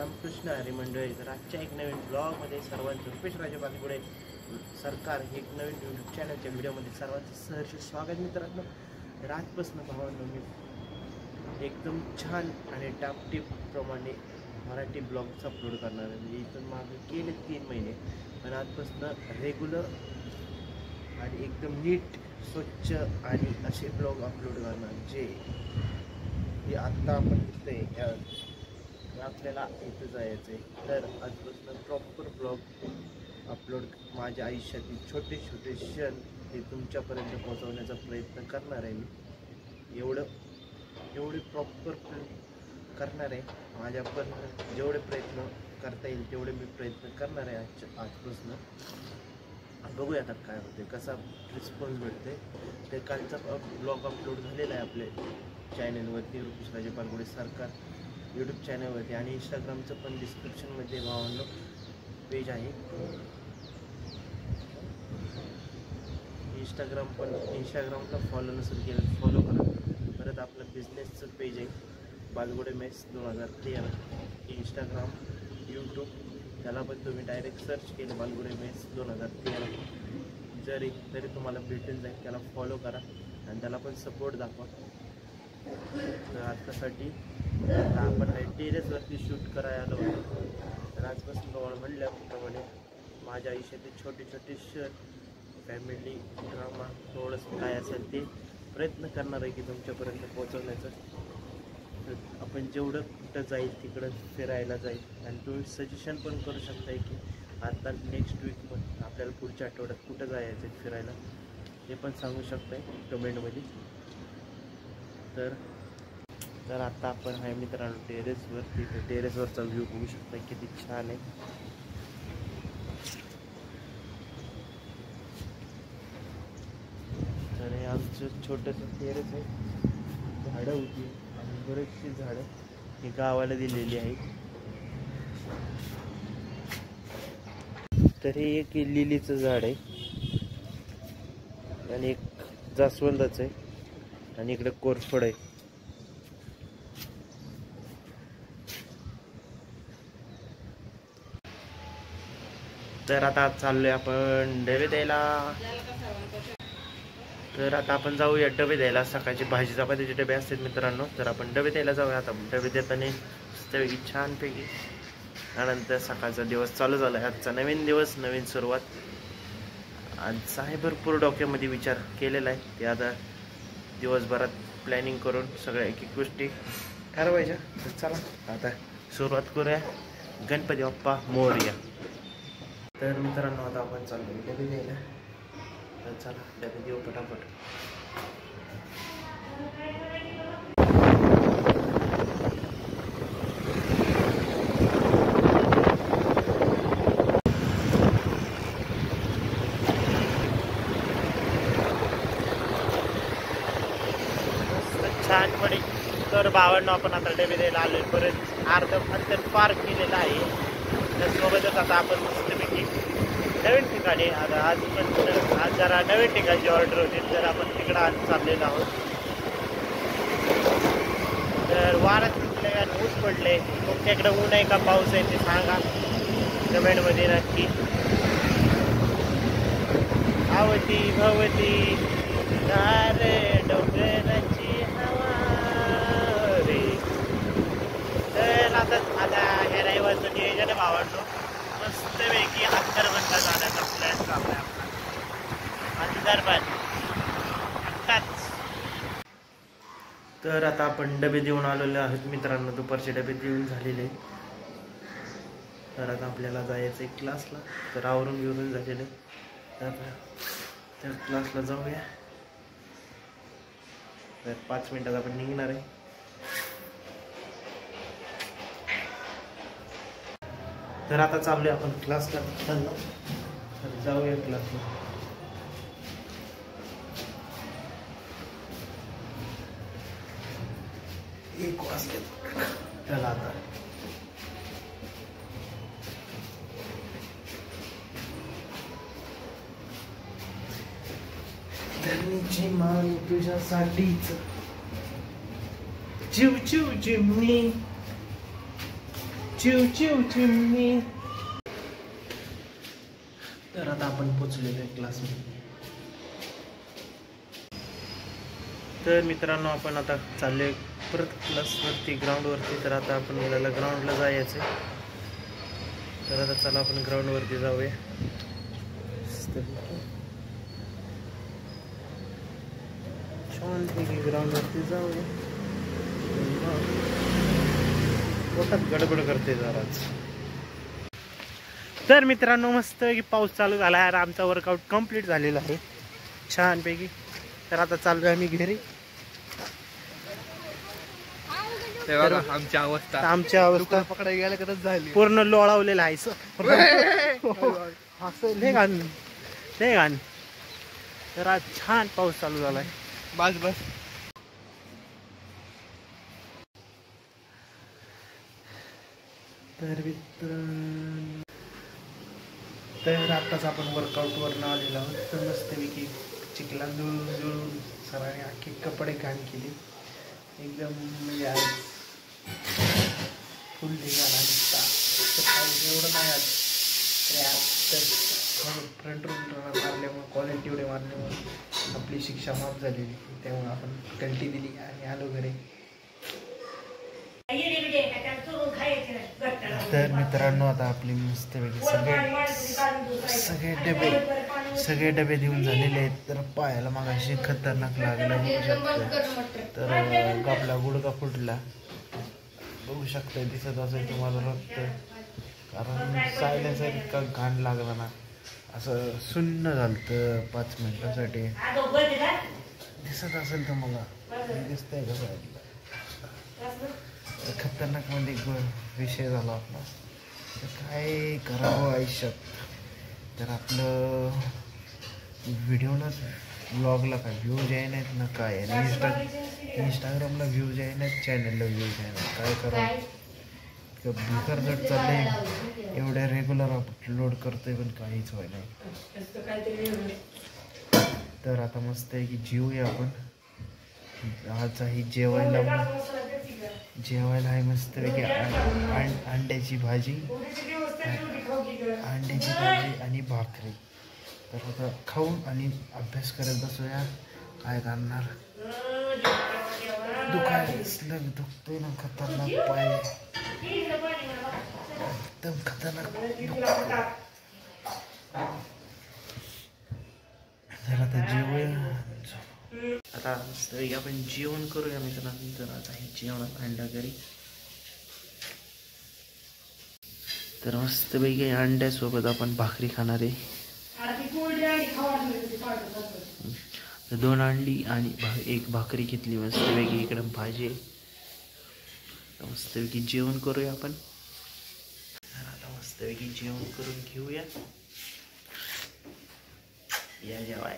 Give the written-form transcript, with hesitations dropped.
रामकृष्ण हरी मंडळी. तर आजच्या एक नवीन ब्लॉगमध्ये सर्वांचं रुपेश राजे बालगुडे सरकार हे एक नवीन यूट्यूब चॅनलच्या व्हिडिओमध्ये सर्वांचं सहर्ष स्वागत. मित्रांनो, तर आजपासून भावांनो मी एकदम छान आणि टापटीप प्रमाणे मराठी ब्लॉग्स अपलोड करणार आहे. म्हणजे इथून मागे गेले 3 महिने, पण आजपासून रेग्युलर आणि एकदम नीट स्वच्छ आणि असे ब्लॉग अपलोड करणार जे आत्ता आपण दिसतंय आपल्याला इथं जायचं आहे. तर आजपासून प्रॉपर ब्लॉग अपलोड माझ्या आयुष्यातील छोटे छोटे क्षण हे तुमच्यापर्यंत पोहोचवण्याचा प्रयत्न करणार आहे. मी एवढे प्रॉपर करणार आहे. माझ्याकडून जेवढे प्रयत्न करता येईल तेवढे मी प्रयत्न करणार आहे आजपासून. बघूया आता काय होते, कसा रिस्पॉन्स भेटते. ते कालचा ब्लॉग अपलोड झालेला आहे आपल्या चॅनलवरती, रुपेश राजे बालगुडे सरकार यूट्यूब चॅनलवरती, आणि इंस्टाग्रामचं पण डिस्क्रिप्शनमध्ये भावांनो पेज आहे. इंस्टाग्रामला फॉलो नसेल केलं फॉलो करा. परत आपलं बिझनेसचं पेज आहे बालगुडे मेस 2013. इंस्टाग्राम यूट्यूब त्याला पण तुम्ही डायरेक्ट सर्च केलं बालगुडे मेस 2013 तरी तुम्हाला भेटून जाईल. त्याला फॉलो करा आणि त्याला पण सपोर्ट दाखवा. तर आतासाठी आता आपण टेरेसवरती शूट करायला आलो होतो. तर आजपासून तुम्हाला म्हणल्याप्रमाणे माझ्या आयुष्यातील छोटे छोटे क्षण, फॅमिली ड्रामा थोडंसं काय असेल ते प्रयत्न करणार आहे की तुमच्यापर्यंत पोहोचवण्याचं. तर आपण जेवढं कुठं जाईल तिकडं फिरायला जाईल. आणि तुम्ही सजेशन पण करू शकताय की आता नेक्स्ट वीक पण आपल्याला पुढच्या आठवड्यात कुठं जायचं आहे फिरायला, हे पण सांगू शकताय कमेंटमध्ये. तर आता आपण आहे मित्रांनो टेरेसवरती. टेरेसवरचा व्ह्यू बघू शकता किती छान आहे. तर हे आमचं छोटंसं टेरेस आहे. झाडं होती आणि बरेचशी झाडं ही गावाला दिलेली आहेत. तर हे एक लिलीचं झाड आहे आणि एक जास्वंदाचं आहे आणि इकडे कोरफड आहे. तर आता चाललोय आपण डबे द्यायला. तर आता आपण जाऊया डबे द्यायला. सकाळची भाजी चपातीचे डबे असतात मित्रांनो. तर आपण डबे द्यायला जाऊया. आता डबे देताना मस्तपैकी छानपैकी त्यानंतर सकाळचा दिवस चालू झाला आहे. आजचा नवीन दिवस, नवीन सुरुवात. आजचा आहे भरपूर डोक्यामध्ये विचार केलेला आहे. ते आता दिवसभरात प्लॅनिंग करून सगळ्या एक एक गोष्टी ठरवायच्या. तर चला आता सुरुवात करूया. गणपती बाप्पा मोरया. तर मित्रांनो आता आपण चाललो डबे द्यायला. तर चला डबे देऊ पटापट. छानपणे तर भावांनो आपण आता डबे द्यायला आलोय. परत अर्ध अंतर पार केलेलं आहे. त्यासोबतच आता आपण मस्तपैकी नवीन ठिकाणी आज जरा नवीन ठिकाणची ऑर्डर होती. तर आपण तिकडं आज चाललेलो आहोत. तर वारा सुटले आणि ऊस पडले. तुमच्याकडे ऊन आहे का पाऊस आहे ते सांगा कमेंटमध्ये नक्की. आवती भवती दारे डोंगराची हवा रे. तर आता ह्या रविवारचं नियोजन आहे भावांनो. मस्तपैकी अत्तरबंदला जाण्याचा प्लॅन चालू आहे आपला. अंदरबंद आत्ताच. तर आता आपण डबे देऊन आलेले आहोत मित्रांनो. दुपारचे डबे देऊन झालेले. तर आता आपल्याला जायचं आहे क्लासला. तर आवरून बिवरून झालेले. तर क्लासला जाऊया. तर 5 मिनिटात आपण निघणार आहे. तर आता चाललोय आपण क्लासला. तर जाऊया क्लासला. एक वाजले. चला आता धरणीची मान तुझ्यासाठीच चिव चिव चिमणी चिव चिव चिमणी. तर आता आपण पोचलेलो आहे क्लासमध्ये. तर मित्रांनो आपण आता चालले परत क्लासवरती ग्राउंडवरती. तर आता आपण मला ग्राउंडला जायचं आहे. तर आता चला आपण ग्राउंडवरती जाऊया. छानपैकी ग्राउंडवरती जाऊया. पोटात गडबड करते जराच. तर मित्रांनो मस्त की पाऊस चालू झाला आहे. आमचा वर्कआउट कंप्लीट झालेला आहे छानपैकी. तर आता चालू आहे आम्ही घरी. आमची अवस्था पकडायला गेला करत झाली पूर्ण लोळावलेला आहे. असं लय घाण. तर आज छान पाऊस चालू झालाय. बस तर आत्ताच आपण वर्कआउटवरनं आलेलो आहोत. तर मस्तपैकी चिखला जुळून सरांनी अख्खे कपडे घाण केले एकदम. म्हणजे आज फुल निघाला निघता. एवढं नाही आज तर फ्रंट रूम मारल्यामुळे क्वालिटी एवढे मारल्यामुळे आपली शिक्षा माफ झालेली. त्यामुळे आपण कल्टी दिली आणि आलो घरी. तर मित्रांनो आता आपली मस्तपैकी सगळे डबे देऊन झालेले आहेत. तर पायाला मागाशी खतरनाक लागलं बघू शकता. तर आपला गुडघा फुटला बघू शकता. दिसत असेल तुम्हाला रक्त. कारण सायलेन्सर इतका घाण लागला ना. असं शून्य झालं तर 5 मिनिटांसाठी. दिसत असेल तुम्हाला दिसतंय का साईडला. खतरनाक मध्ये विषय झाला आपला. तर काय करावं आयुष्यात. तर आपलं व्हिडिओलाच व्लॉगला काय व्ह्यूज आहे नाहीत ना काय. इंस्टाग्रामला व्ह्यूज आहे नाहीत, चॅनलला व्ह्यूज आहे नाहीत. काय करावं बेकार जट चाललंय. एवढ्या रेग्युलर अपलोड करतोय पण काहीच व्हाय नाही. तर आता मस्त आहे की जेवूया आपण. आज आहे जेवायला आहे मस्तपैकी अंड्याची भाजी आणि भाकरी. तर आता खाऊन आणि अभ्यास करत बसूया. काय करणार. दुखतोय ना खतरनाक पाय. एकदम खतरनाक. तर आता जेवूया. आता आपण जेवण करूया मित्रांनो. तर आता हे जेवणात अंडा करी. तर मस्तपैकी अंड्यासोबत आपण भाकरी खाणार आहे. 2 अंडी आणि 1 भाकरी घेतली मस्तपैकी. इकडं भाजी. मस्तपैकी जेवण करूया आपण. आता मस्तपैकी जेवण करून घेऊया. या जेवाय.